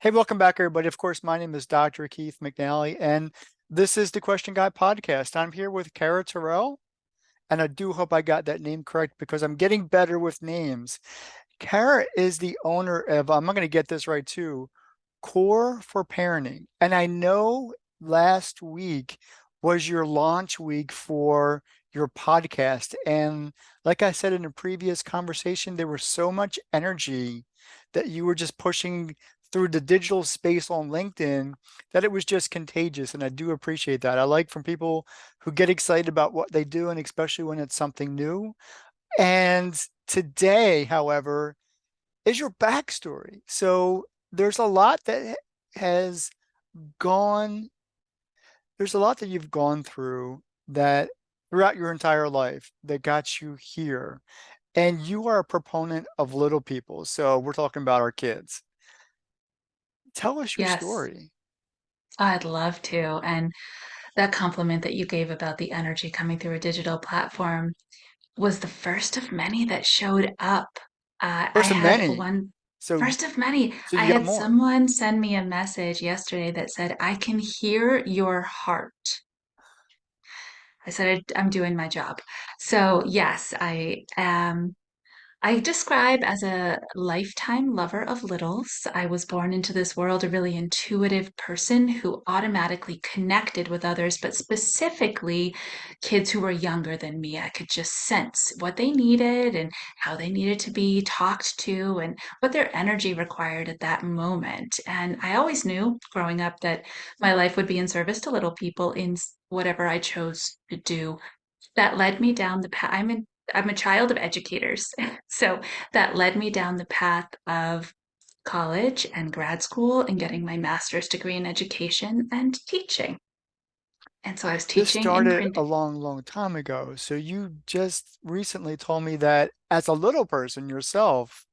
Hey, welcome back, everybody. Of course, my name is Dr. Keith McNally, and this is the Question Guy podcast. I'm here with Kara Terrell, and I do hope I got that name correct because I'm getting better with names. Kara is the owner of, I'm not going to get this right too, Core for Parenting. And I know last week was your launch week for your podcast. And like I said in a previous conversation, there was so much energy that you were just pushing through the digital space on LinkedIn that it was just contagious. And I do appreciate that. I like from people who get excited about what they do, and especially when it's something new. And today, however, is your backstory. So there's a lot that has gone, there's a lot that you've gone through that throughout your entire life that got you here. And you are a proponent of little people. So we're talking about our kids. Tell us your Yes, story. I'd love to. And that compliment that you gave about the energy coming through a digital platform was the first of many that showed up. I First of had many. one So first of many. so I you got had more. someone send me a message yesterday that said, I can hear your heart. I said, I'm doing my job. So, yes, I describe as a lifetime lover of littles. I was born into this world a really intuitive person who automatically connected with others, but specifically kids who were younger than me. I could just sense what they needed and how they needed to be talked to and what their energy required at that moment. And I always knew growing up that my life would be in service to little people in whatever I chose to do. That led me down the path. I'm a child of educators. So that led me down the path of college and grad school and getting my master's degree in education and teaching. And so I was This teaching in started print. a long, long time ago. So you just recently told me that as a little person yourself,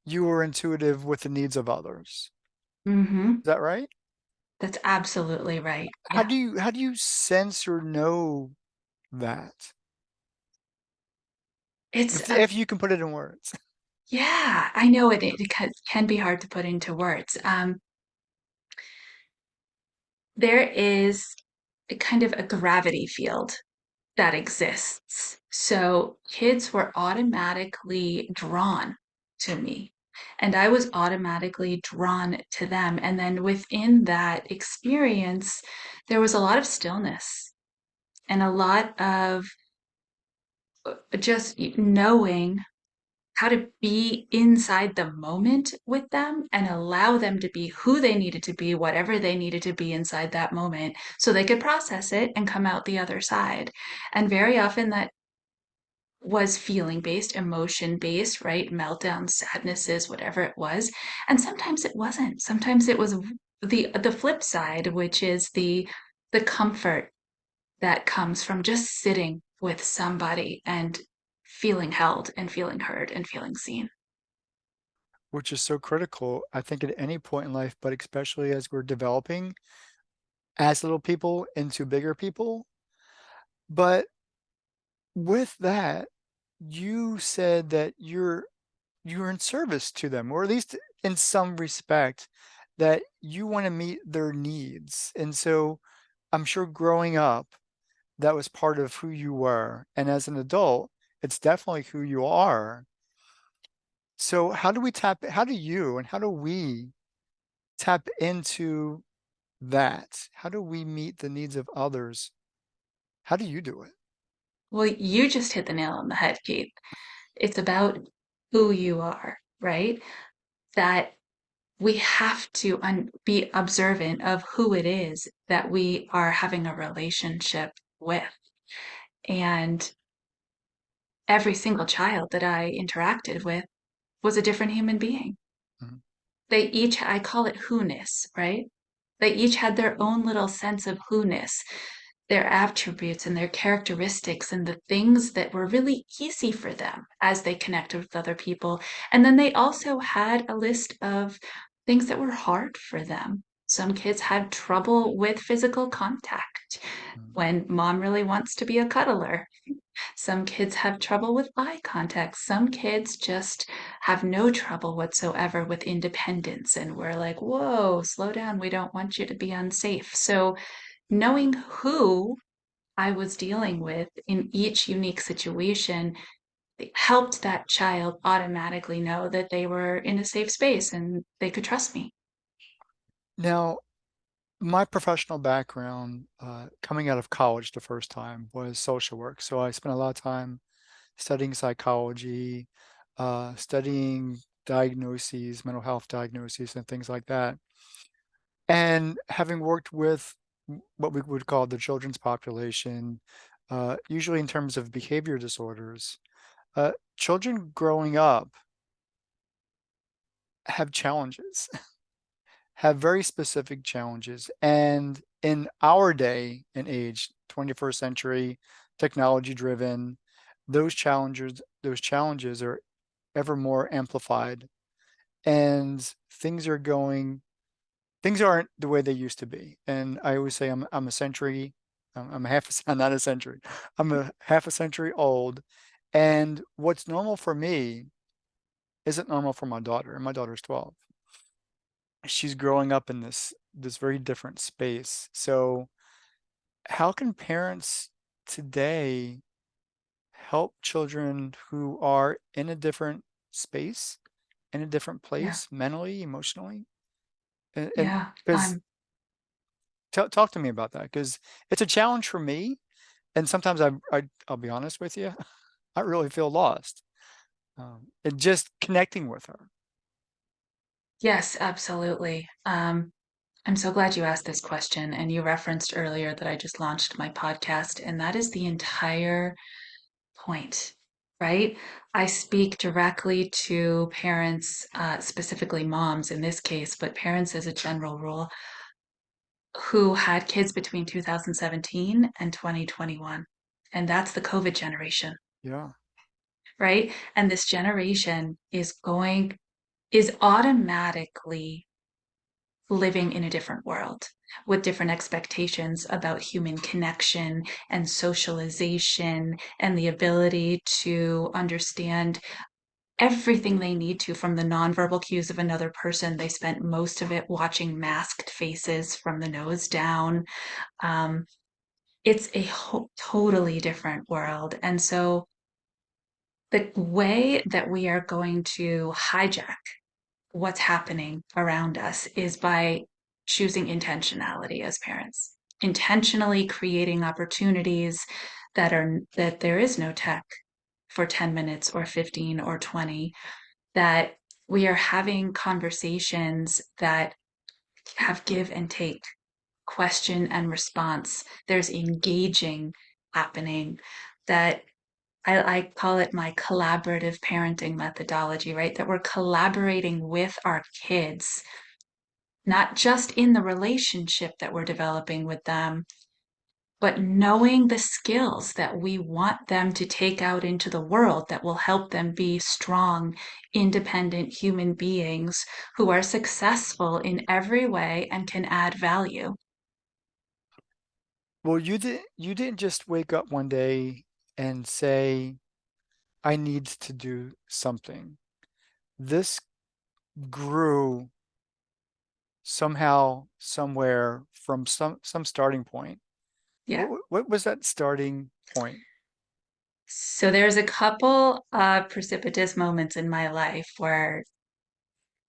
you were intuitive with the needs of others. Hmm. Is that right? That's absolutely right. How Yeah. do you sense or know that? It's a, If you can put it in words. yeah, I know can be hard to put into words. There is a kind of a gravity field that exists. So kids were automatically drawn to me, and I was automatically drawn to them. And then within that experience, there was a lot of stillness and a lot of just knowing how to be inside the moment with them and allow them to be who they needed to be, whatever they needed to be inside that moment, so they could process it and come out the other side. And very often that was feeling based, emotion based, right? Meltdowns, sadnesses, whatever it was. And sometimes it wasn't. Sometimes it was the flip side, which is the comfort that comes from just sitting with somebody and feeling held and feeling heard and feeling seen. Which is so critical, I think, at any point in life, but especially as we're developing as little people into bigger people. But with that, you said that you're in service to them, or at least in some respect, that you want to meet their needs. And so I'm sure growing up, that was part of who you were. And as an adult, it's definitely who you are. So how do you and how do we tap into that? How do we meet the needs of others? How do you do it? Well, you just hit the nail on the head, Keith. It's about who you are, right? That we have to be observant of who it is that we are having a relationship with. And every single child that I interacted with was a different human being. Mhm. They each, I call it who-ness, right? They each had their own little sense of who-ness, their attributes and their characteristics and the things that were really easy for them as they connected with other people. And then they also had a list of things that were hard for them. Some kids had trouble with physical contact Mhm. when mom really wants to be a cuddler. Some kids have trouble with eye contact. Some kids just have no trouble whatsoever with independence. And we're like, whoa, slow down. We don't want you to be unsafe. So, knowing who I was dealing with in each unique situation helped that child automatically know that they were in a safe space and they could trust me. Now, my professional background, coming out of college the first time, was social work. So I spent a lot of time studying psychology, studying diagnoses, mental health diagnoses, and things like that. And having worked with what we would call the children's population, usually in terms of behavior disorders, children growing up have challenges, have very specific challenges. And in our day and age, 21st century, technology driven, those challenges are ever more amplified. And things aren't the way they used to be. And I always say I'm a century, I'm a half a, I'm not a century, I'm a half a century old. And what's normal for me isn't normal for my daughter, and my daughter's 12. She's growing up in this very different space. So how can parents today help children who are in a different space, in a different Yeah, place, mentally, emotionally? And yeah. because talk to me about that, because it's a challenge for me, and sometimes I'll be honest with you, I really feel lost. And just connecting with her. Yes, absolutely. I'm so glad you asked this question. And you referenced earlier that I just launched my podcast, and that is the entire point, right? I speak directly to parents, specifically moms in this case, but parents as a general rule, who had kids between 2017 and 2021. And that's the COVID generation, Yeah. right? And this generation is automatically living in a different world with different expectations about human connection and socialization and the ability to understand everything they need to from the nonverbal cues of another person. They spent most of it watching masked faces from the nose down. Um, it's a totally different world. And so the way that we are going to hijack what's happening around us is by choosing intentionality as parents, intentionally creating opportunities that there is no tech for 10 minutes or 15 or 20, that we are having conversations that have give and take, question and response. There's engaging happening that I call it my collaborative parenting methodology, right? That we're collaborating with our kids, not just in the relationship that we're developing with them, but knowing the skills that we want them to take out into the world that will help them be strong, independent human beings who are successful in every way and can add value. Well, you didn't just wake up one day and say, I need to do something. This grew somehow, somewhere from some starting point. Yeah. What was that starting point? So there's a couple of precipitous moments in my life where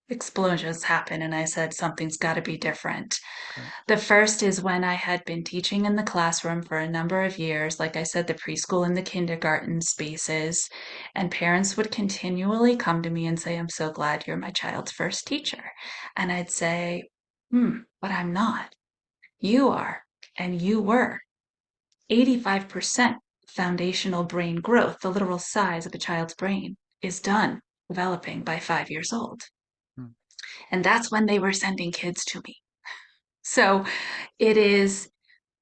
explosions happen and I said something's got to be different. Okay. The first is when I had been teaching in the classroom for a number of years, like I said, the preschool and the kindergarten spaces, and parents would continually come to me and say, I'm so glad you're my child's first teacher. And I'd say, but I'm not. You are, and you were. 85% foundational brain growth, the literal size of a child's brain, is done developing by 5 years old. Hmm. And that's when they were sending kids to me. So it is,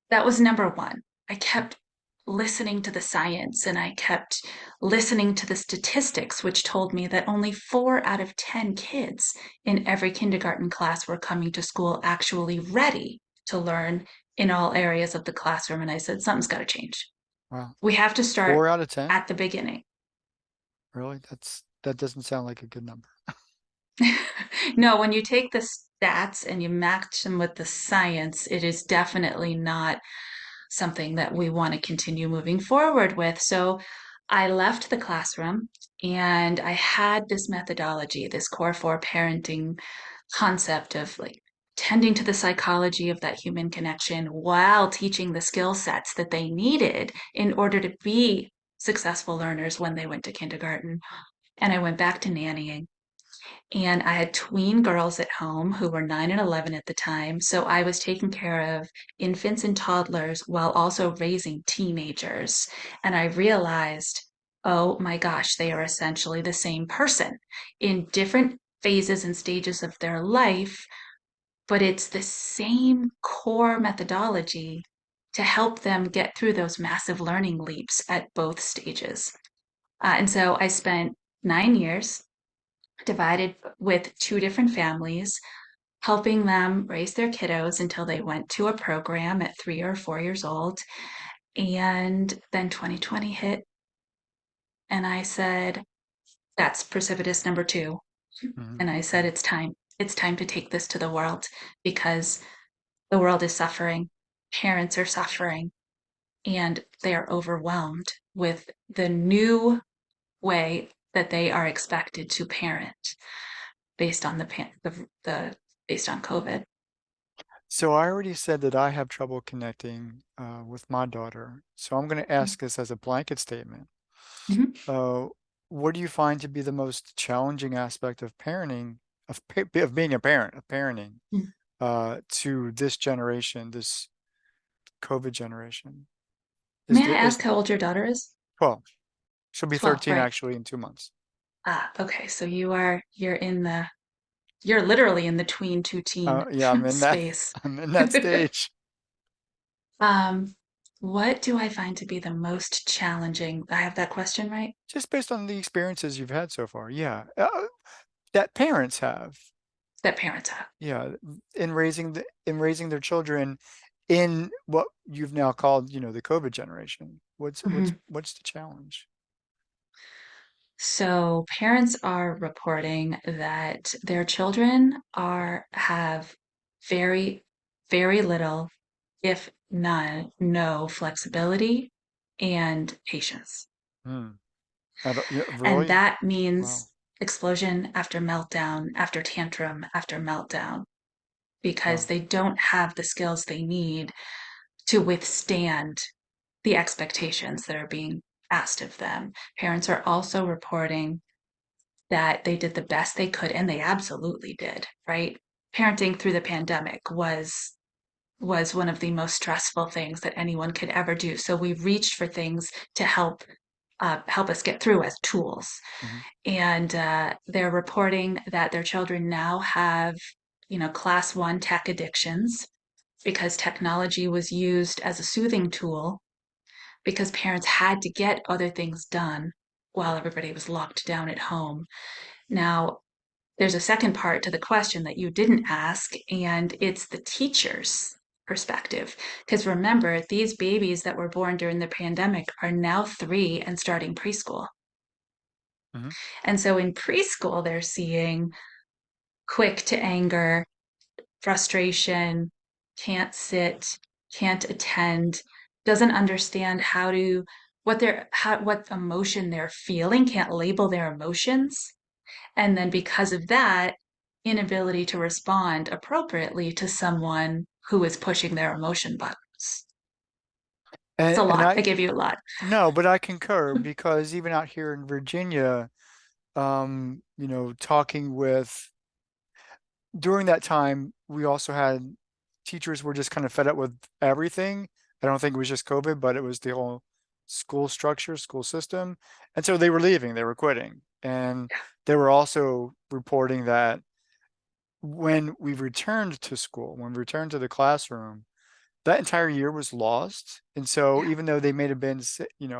that was number one. I kept listening to the science and I kept listening to the statistics, which told me that only 4 out of 10 kids in every kindergarten class were coming to school actually ready to learn in all areas of the classroom. And I said, something's got to change. Wow. We have to start 4 out of 10? at the beginning. Really? That doesn't sound like a good number. No, when you take the stats and you match them with the science, it is definitely not something that we want to continue moving forward with. So I left the classroom and I had this methodology, this core four parenting concept of like tending to the psychology of that human connection while teaching the skill sets that they needed in order to be successful learners when they went to kindergarten. And I went back to nannying. And I had tween girls at home who were 9 and 11 at the time. So I was taking care of infants and toddlers while also raising teenagers. And I realized, oh my gosh, they are essentially the same person in different phases and stages of their life, but it's the same core methodology to help them get through those massive learning leaps at both stages. And so I spent 9 years divided with two different families, helping them raise their kiddos until they went to a program at 3 or 4 years old. And then 2020 hit, and I said, that's precipitous number two. Mhm. And I said, it's time. It's time to take this to the world because the world is suffering. Parents are suffering and they are overwhelmed with the new way that they are expected to parent based on the based on COVID. So I already said that I have trouble connecting with my daughter. So I'm going to ask this as a blanket statement. Mhm. Uh, what do you find to be the most challenging aspect of parenting, of being a parent, of parenting, Mm. to this generation, this COVID generation? May Is I the is ask how old your daughter is? 12. She'll be 12, 13 right. actually in 2 months. Ah, okay. So you're literally in the tween two teen Yeah, I'm in that space. I'm in that stage. Um, what do I find to be the most challenging? I have that question right? Just based on the experiences you've had so far. Yeah. That parents have. That parents have. Yeah, in raising their children in what you've now called, the COVID generation. What's what's Mhm. what's the challenge? So parents are reporting that their children are have very, very little, if none, no flexibility and patience. Hmm. I don't, yeah, And really? that Wow. means explosion after meltdown, after tantrum, after meltdown, because Wow. they don't have the skills they need to withstand the expectations that are being asked of them. Parents are also reporting that they did the best they could, and they absolutely did, right? Parenting through the pandemic was one of the most stressful things that anyone could ever do. So we reached for things to help us get through as tools. Hmm. And they're reporting that their children now have, class one tech addictions because technology was used as a soothing tool because parents had to get other things done while everybody was locked down at home. Now, there's a second part to the question that you didn't ask, and it's the teacher's perspective. Because remember, these babies that were born during the pandemic are now 3 and starting preschool. Hmm. And so in preschool, they're seeing quick to anger, frustration, can't sit, can't attend, doesn't understand what emotion they're feeling, can't label their emotions. And then because of that, inability to respond appropriately to someone who is pushing their emotion buttons. It's a And lot. I I give you a lot. no, but I concur because even out here in Virginia, talking with during that time, we also had teachers were just kind of fed up with everything. I don't think it was just COVID, but it was the whole school structure, school system. And so they were leaving, they were quitting. And they were also reporting that when we returned to school, when we returned to the classroom, that entire year was lost. And so Yeah. even though they may have been,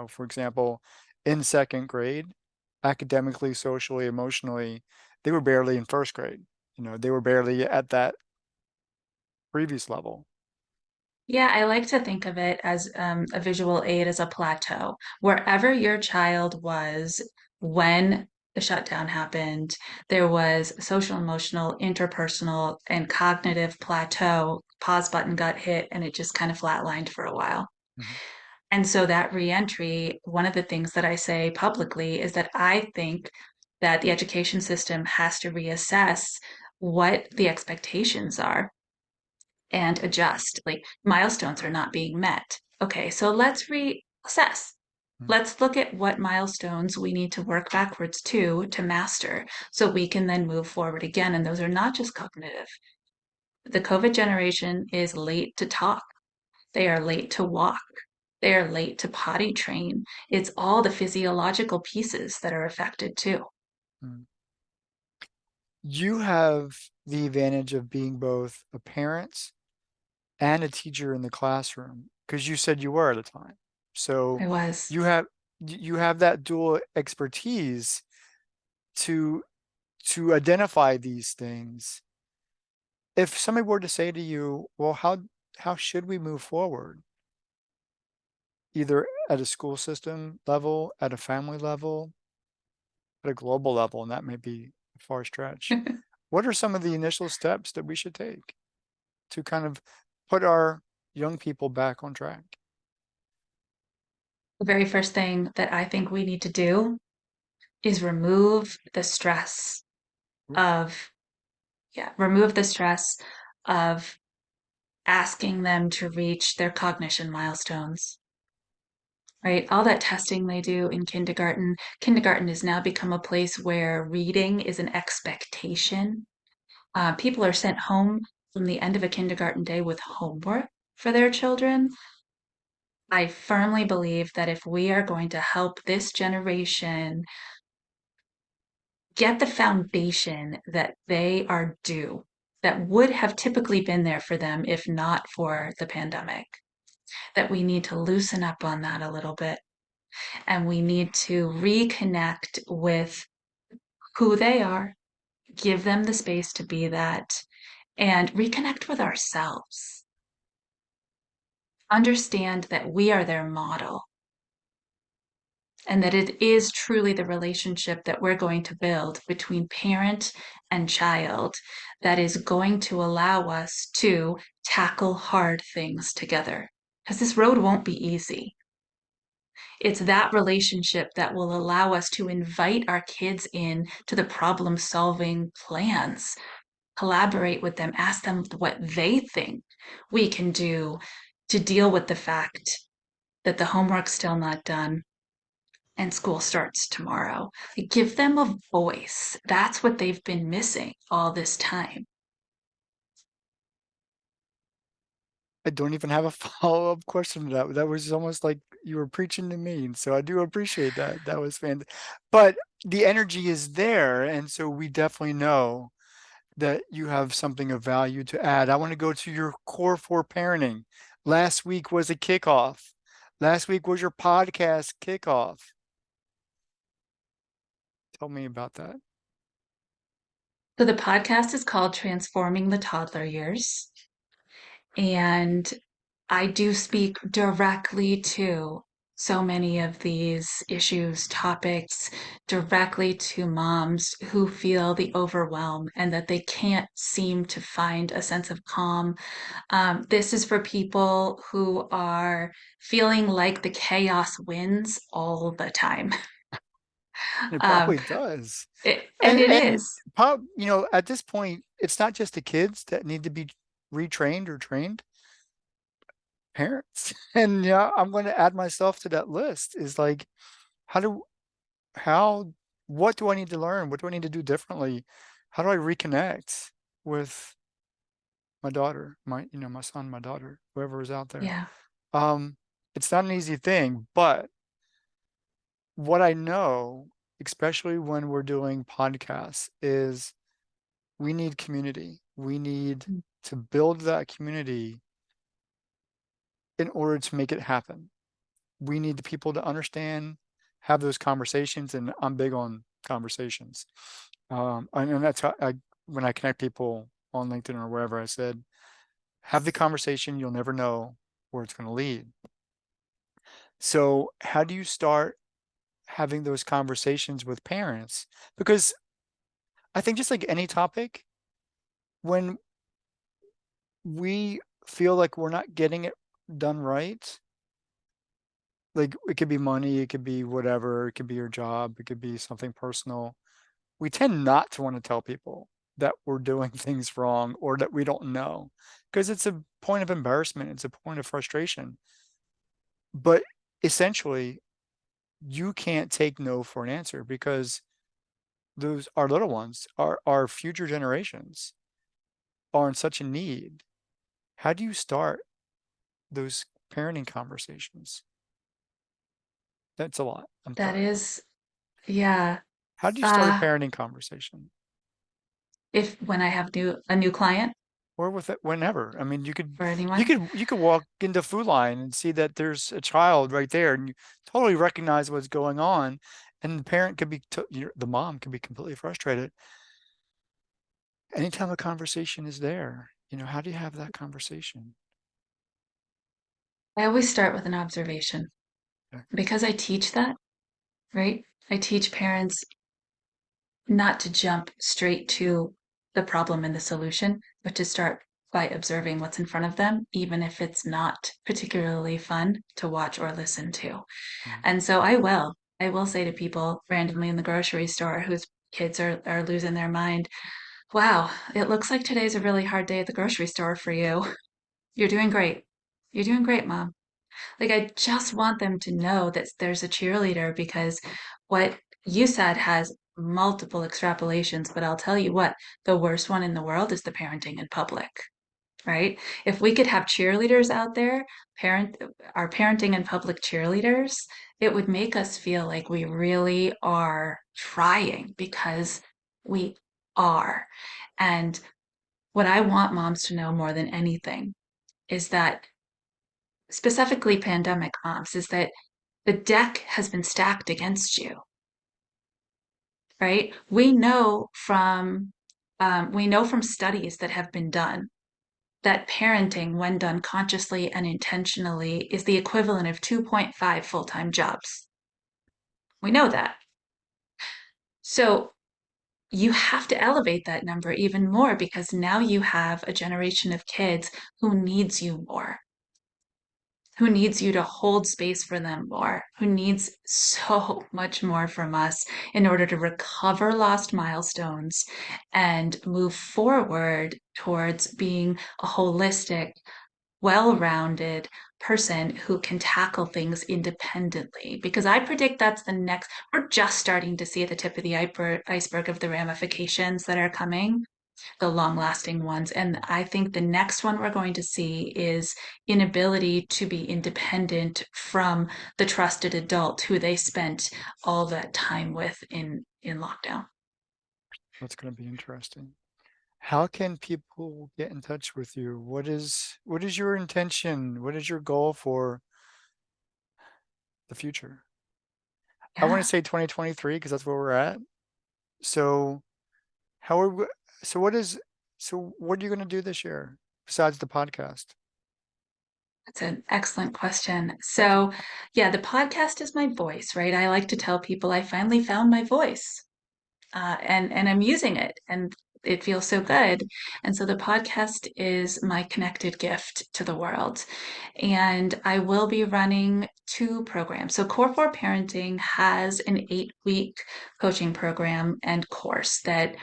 for example, in second grade, academically, socially, emotionally, they were barely in first grade. They were barely at that previous level. Yeah, I like to think of it as a visual aid as a plateau. Wherever your child was when the shutdown happened, there was social, emotional, interpersonal, and cognitive plateau. Pause button got hit and it just kind of flatlined for a while. Mhm. And so that reentry, one of the things that I say publicly is that I think that the education system has to reassess what the expectations are and adjust. Like milestones are not being met. Okay, so let's reassess. Mhm. Let's look at what milestones we need to work backwards to master so we can then move forward again. And those are not just cognitive. The COVID generation is late to talk, they are late to walk, they are late to potty train. It's all the physiological pieces that are affected too. Mhm. You have the advantage of being both a parent and a teacher in the classroom because you said you were at a time. So I was. you have you have that dual expertise to identify these things. If somebody were to say to you, well, how should we move forward? Either at a school system level, at a family level, at a global level, and that may be a far stretch. What are some of the initial steps that we should take to kind of put our young people back on track? The very first thing that I think we need to do is remove the stress of, yeah, remove the stress of asking them to reach their cognition milestones, right? All that testing they do in kindergarten. Kindergarten has now become a place where reading is an expectation. People are sent home from the end of a kindergarten day with homework for their children. I firmly believe that if we are going to help this generation get the foundation that they are due, that would have typically been there for them if not for the pandemic, that we need to loosen up on that a little bit. And we need to reconnect with who they are, give them the space to be that, and reconnect with ourselves. Understand that we are their model and that it is truly the relationship that we're going to build between parent and child that is going to allow us to tackle hard things together. Because this road won't be easy. It's that relationship that will allow us to invite our kids in to the problem solving plans, collaborate with them, ask them what they think we can do to deal with the fact that the homework's still not done and school starts tomorrow. Give them a voice. That's what they've been missing all this time. I don't even have a follow-up question to that. That was almost like you were preaching to me. And so I do appreciate that. That was fantastic. But the energy is there. And so we definitely know that you have something of value to add. I want to go to your core for parenting. Last week was a kickoff. Last week was your podcast kickoff. Tell me about that. So the podcast is called Transforming the Toddler Years. And I do speak directly to so many of these issues, topics, directly to moms who feel the overwhelm and that they can't seem to find a sense of calm. This is for people who are feeling like the chaos wins all the time. It Um, probably does. and it And is. at this point, it's not just the kids that need to be retrained or trained, parents. And yeah, I'm going to add myself to that list is like, how do, how, what do I need to learn? What do I need to do differently? How do I reconnect with my daughter, my son, my daughter, whoever is out there? Yeah. Um, it's not an easy thing, but what I know, especially when we're doing podcasts, is we need community. We need to build that community in order to make it happen. We need the people to understand, have those conversations, and I'm big on conversations. And that's how when I connect people on LinkedIn or wherever, I said, Have the conversation, you'll never know where it's going to lead. So, how do you start having those conversations with parents? Because I think just like any topic, when we feel like we're not getting it done right, like it could be money, it could be whatever, it could be your job, it could be something personal. We tend not to want to tell people that we're doing things wrong or that we don't know because it's a point of embarrassment, it's a point of frustration. But essentially, you can't take no for an answer because those our little ones, our future generations are in such a need. How do you start those parenting conversations? That's a lot. I'm That sorry. is, yeah. How do you start a Uh, parenting conversation? if when I have a new client Or with it whenever. I mean, or anyone, you could walk into Food Line and see that there's a child right there, and you totally recognize what's going on, and the parent could be, the mom could be completely frustrated. Anytime a conversation is there, how do you have that conversation? I always start with an observation Yeah. because I teach that, right? I teach parents not to jump straight to the problem and the solution, but to start by observing what's in front of them, even if it's not particularly fun to watch or listen to. Mm. And so I will say to people randomly in the grocery store whose kids are losing their mind, wow, it looks like today's a really hard day at the grocery store for you. You're doing great. You're doing great, mom. Like, I just want them to know that there's a cheerleader because what you said has multiple extrapolations, but I'll tell you what, the worst one in the world is the parenting in public, right? If we could have cheerleaders out there, parent our parenting in public cheerleaders, it would make us feel like we really are trying because we are. And what I want moms to know more than anything is that specifically pandemic moms is that the deck has been stacked against you, right? We know from studies that have been done that parenting, when done consciously and intentionally, is the equivalent of 2.5 full-time jobs. We know that. So you have to elevate that number even more because now you have a generation of kids who needs you more, who needs you to hold space for them more, who needs so much more from us in order to recover lost milestones and move forward towards being a holistic, well rounded person who can tackle things independently. Because I predict that's the next, we're just starting to see at the tip of the iceberg of the ramifications that are coming, the long lasting ones. And I think the next one we're going to see is inability to be independent from the trusted adult who they spent all that time with in lockdown. That's going to be interesting. How can people get in touch with you? What is your intention? What is your goal for the future? I want to Yeah, say 2023 because that's where we're at. So how are we, so what is so what are you going to do this year besides the podcast? that's an excellent question. So, yeah, the podcast is my voice, right? I like to tell people I finally found my voice, and I'm using it, and it feels so good. And so the podcast is my connected gift to the world. And I will be running two programs. So Core for Parenting has an 8 week coaching program and course that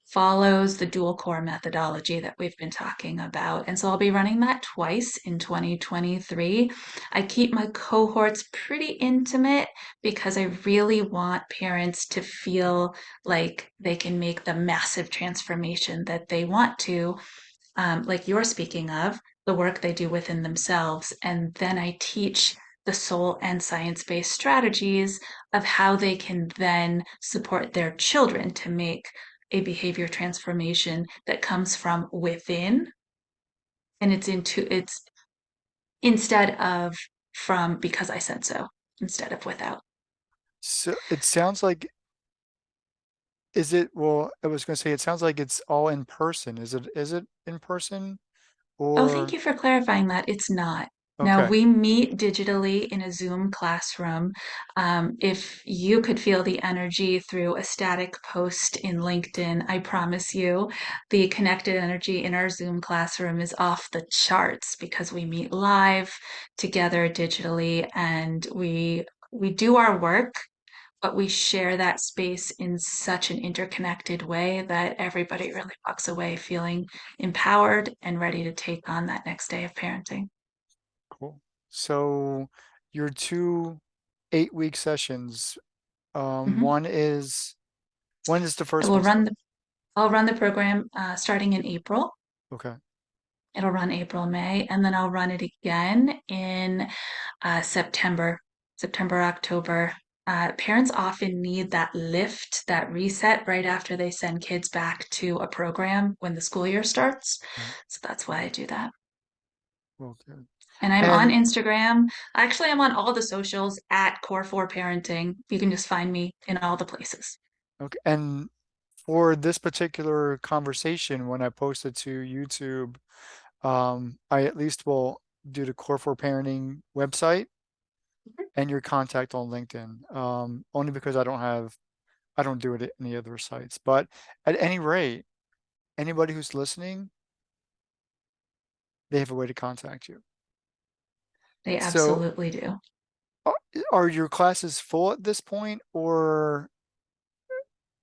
follows the dual core methodology that we've been talking about. And so I'll be running that twice in 2023. I keep my cohorts pretty intimate because I really want parents to feel like they can make the massive transformation that they want to, like you're speaking of, the work they do within themselves. And then I teach the soul and science based strategies of how they can then support their children to make a behavior transformation that comes from within, and it's instead of from because I said so, instead of without. So it sounds like is it well, I was going to say it sounds like it's all in person. Is it in person Oh, thank or you for clarifying that. It's not. No, okay, we meet digitally in a Zoom classroom. If you could feel the energy through a static post in LinkedIn, I promise you, the connected energy in our Zoom classroom is off the charts because we meet live together digitally and we do our work, but we share that space in such an interconnected way that everybody really walks away feeling empowered and ready to take on that next day of parenting. cool. So your two 8-week sessions, Mhm. one is when does the I first will one run start? the I'll run the program starting in April. Okay. It'll run April, May, and then I'll run it again in September, October. Parents often need that lift, that reset right after they send kids back to a program when the school year starts. Right. So that's why I do that. Well, good. And I'm on And Instagram. Actually, I'm on all the socials at Core4 Parenting. You can just find me in all the places. okay, and for this particular conversation, when I post it to YouTube, I at least will do the Core for Parenting website and your contact on LinkedIn. Only because I don't do it at any other sites. But at any rate, anybody who's listening, they have a way to contact you. They So, absolutely do. are are your classes full at this point, or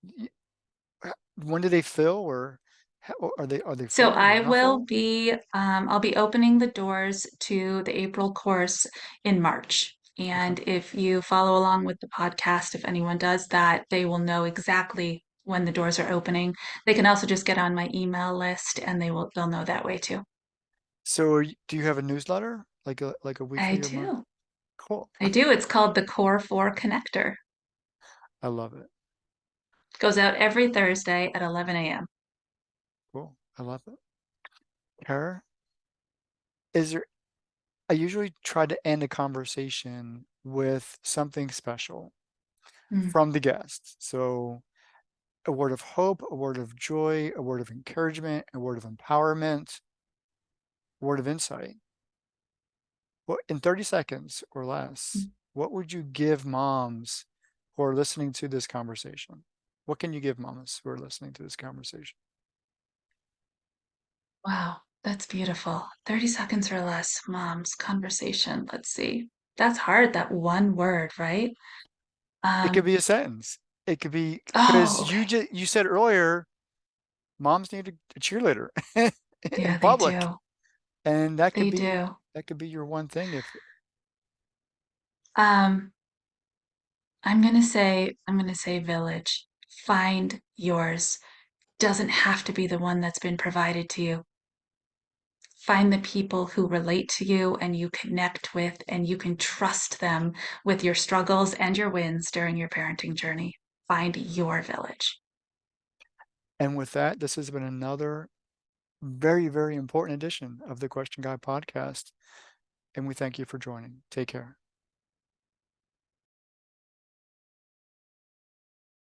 y- when do they fill, or are they So full or I not will full? be I'll be opening the doors to the April course in March. Okay. And if you follow along with the podcast, if anyone does that, they will know exactly when the doors are opening. They can also just get on my email list and they'll know that way too. So, do you have a newsletter, like a I weekly or month? do. Cool. I do. It's called the Core 4 Connector. I love it. Goes out every Thursday at 11 a.m. Cool. I love it. Kara, is there, I usually try to end a conversation with something special Mm. from the guest. So, a word of hope, a word of joy, a word of encouragement, a word of empowerment, a word of insight. Well, in 30 seconds or less, what would you give moms who are listening to this conversation? What can you give mamas who are listening to this conversation? Wow, that's beautiful. 30 seconds or less, mom's conversation. Let's see. That's hard, that one word, right? It could Um, be a sentence. It could be oh, because okay. you said earlier moms need a cheerleader in Yeah, they public, do. and They do. that could be your one thing. If Um, I'm gonna say village. Find yours. Doesn't have to be the one that's been provided to you. Find the people who relate to you and you connect with, and you can trust them with your struggles and your wins during your parenting journey. Find your village. and with that, this has been another very, very important edition of the Question Guy podcast, and we thank you for joining. Take care.